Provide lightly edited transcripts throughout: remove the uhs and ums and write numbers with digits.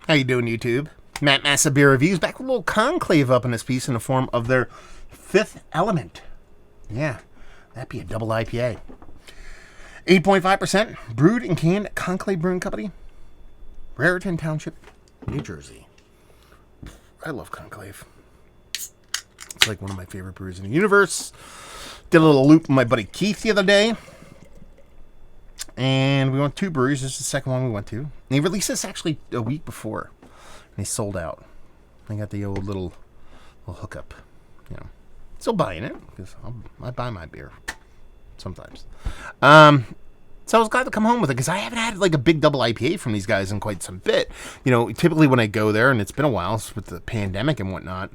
How you doing, YouTube? Matt Massa Beer Reviews back with a little Conclave up in this piece in the form of their Fifth Element. Yeah, that'd be a double IPA. 8.5%, brewed and canned at Conclave Brewing Company, Raritan Township, New Jersey. I love Conclave. It's like one of my favorite breweries in the universe. Did a little loop with my buddy Keith the other day. And we went to 2 breweries. This is the second one we went to. And they released this actually a week before. And they sold out. I got the old little hookup. You know, still buying it because I buy my beer sometimes. So I was glad to come home with it because I haven't had like a big double IPA from these guys in quite some bit. You know, typically when I go there, and it's been a while with the pandemic and whatnot,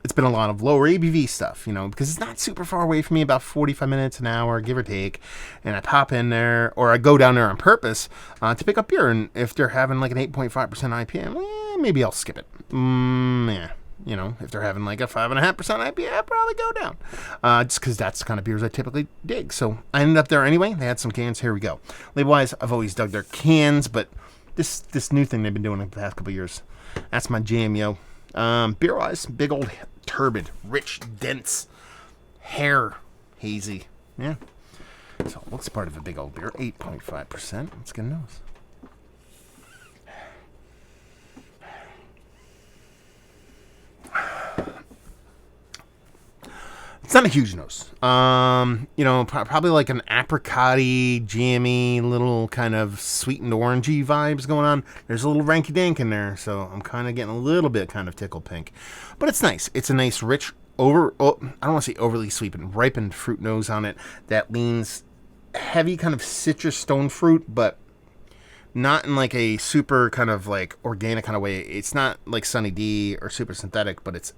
it's been a lot of lower ABV stuff, you know, because it's not super far away from me, about 45 minutes, an hour, give or take. And I pop in there, or I go down there on purpose to pick up beer. And if they're having like an 8.5% IPA, maybe I'll skip it. Yeah. You know, if they're having like a 5.5% IPA, I'll probably go down. Just because that's the kind of beers I typically dig. So I ended up there anyway. They had some cans. Here we go. Label-wise, I've always dug their cans, but this new thing they've been doing in the past couple years, that's my jam, yo. Beer-wise, big old turbid, rich, dense, hair, hazy. Yeah. So it looks part of a big old beer. 8.5%. Let's get a nose. It's not a huge nose. You know, probably like an apricot-y, jammy, little kind of sweetened orangey vibes going on. There's a little ranky-dank in there, so I'm kind of getting a little bit kind of tickle pink. But it's nice. It's a nice, rich, I don't want to say overly sweet, but ripened fruit nose on it that leans heavy kind of citrus stone fruit, but not in like a super kind of like organic kind of way. It's not like Sunny D or super synthetic, but it's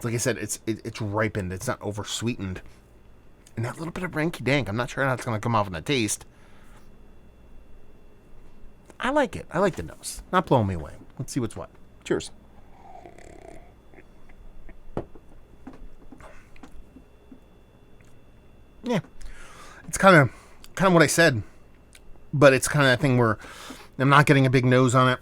like I said, it's ripened. It's not over sweetened. And that little bit of ranky dank, I'm not sure how it's going to come off in the taste. I like it. I like the nose. Not blowing me away. Let's see what's what. Cheers. Yeah. It's kind of what I said. But it's kind of that thing where I'm not getting a big nose on it.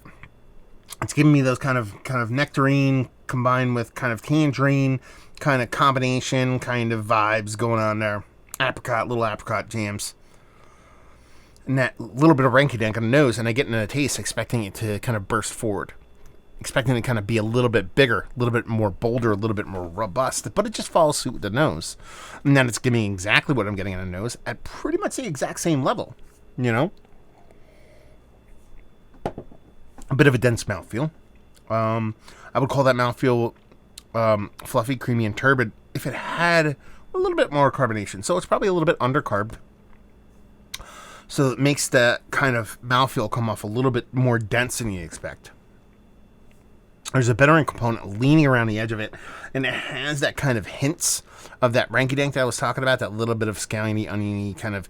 It's giving me those kind of nectarine combined with kind of tangerine kind of combination kind of vibes going on there. Little apricot jams. And that little bit of ranky-dank on the nose, and I get into the taste expecting it to kind of burst forward. Expecting it to kind of be a little bit bigger, a little bit more bolder, a little bit more robust, but it just follows suit with the nose. And then it's giving me exactly what I'm getting in the nose at pretty much the exact same level, you know? A bit of a dense mouthfeel. I would call that mouthfeel fluffy, creamy, and turbid if it had a little bit more carbonation. So it's probably a little bit undercarbed. So it makes that kind of mouthfeel come off a little bit more dense than you expect. There's a bittering component leaning around the edge of it, and it has that kind of hints of that ranky-dank that I was talking about, that little bit of scalliony, oniony, kind of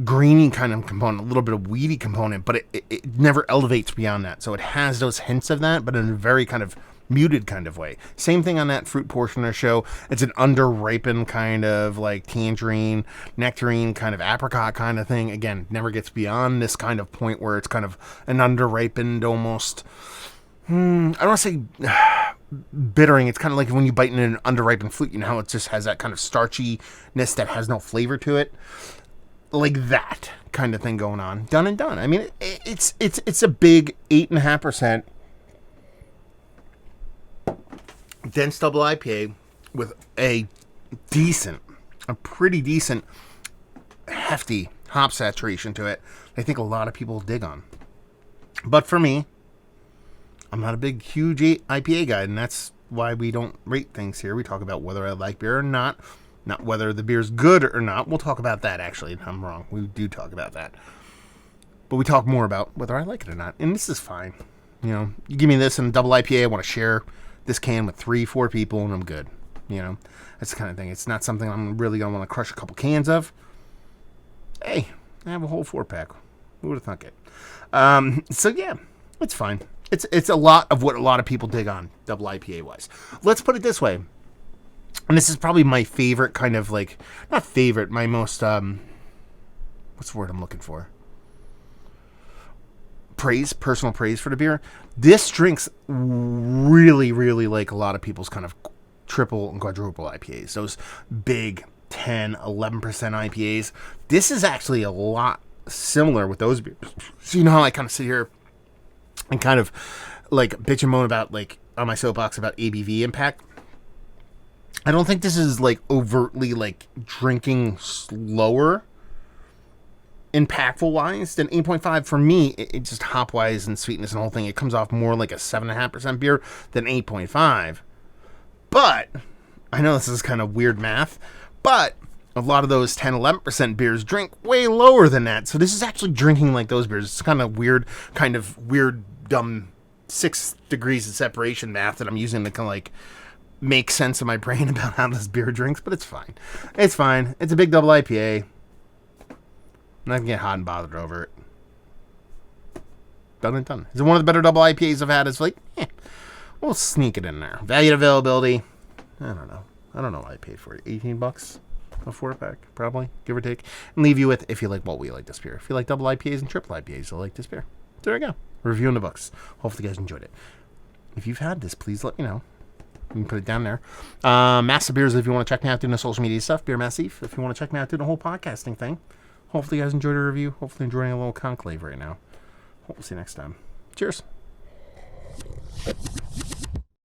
greeny kind of component, a little bit of weedy component, but it never elevates beyond that. So it has those hints of that, but in a very kind of muted kind of way. Same thing on that fruit portion of the show. It's an under-ripened kind of like tangerine, nectarine, kind of apricot kind of thing. Again, never gets beyond this kind of point where it's kind of an under-ripened almost... I don't want to say bittering. It's kind of like when you bite in an underripened fruit. You know how it just has that kind of starchiness that has no flavor to it, like that kind of thing going on. Done and done. I mean, it's a big 8.5% dense double IPA with a pretty decent, hefty hop saturation to it. I think a lot of people dig on, but for me, I'm not a big, huge IPA guy, and that's why we don't rate things here. We talk about whether I like beer or not whether the beer's good or not. We'll talk about that, actually. I'm wrong. We do talk about that. But we talk more about whether I like it or not, and this is fine. You know, you give me this in a double IPA, I want to share this can with 3-4 people, and I'm good. You know, that's the kind of thing. It's not something I'm really going to want to crush a couple cans of. Hey, I have a whole 4-pack. Who would have thunk it? So, yeah, it's fine. It's a lot of what a lot of people dig on, double IPA wise. Let's put it this way. And this is probably my favorite kind of like, not favorite, my most, what's the word I'm looking for? personal praise for the beer. This drink's really, really like a lot of people's kind of triple and quadruple IPAs. Those big 10, 11% IPAs. This is actually a lot similar with those beers. So you know how I kind of sit here and kind of like bitch and moan about like on my soapbox about ABV impact. I don't think this is like overtly like drinking slower impactful wise than 8.5. For me, it just hop wise and sweetness and the whole thing, it comes off more like a 7.5% beer than 8.5. But I know this is kind of weird math, but a lot of those 10-11% beers drink way lower than that. So this is actually drinking like those beers. It's kind of weird dumb 6 degrees of separation math that I'm using to kind of like make sense of my brain about how this beer drinks, but it's fine. It's fine. It's a big double IPA. I'm not going to get hot and bothered over it. Done and done. Is it one of the better double IPAs I've had? It's like, we'll sneak it in there. Value and availability. I don't know. I don't know what I paid for it. $18 a 4-pack, probably, give or take. And leave you with, if you like what we like this beer. If you like double IPAs and triple IPAs, you'll like this beer. There we go. Review in the books. Hopefully you guys enjoyed it. If you've had this, please let me know. You can put it down there. Massive Beers, if you want to check me out doing the social media stuff. Beer Massive, if you want to check me out doing the whole podcasting thing. Hopefully you guys enjoyed the review. Hopefully enjoying a little conclave right now. We'll see you next time. Cheers.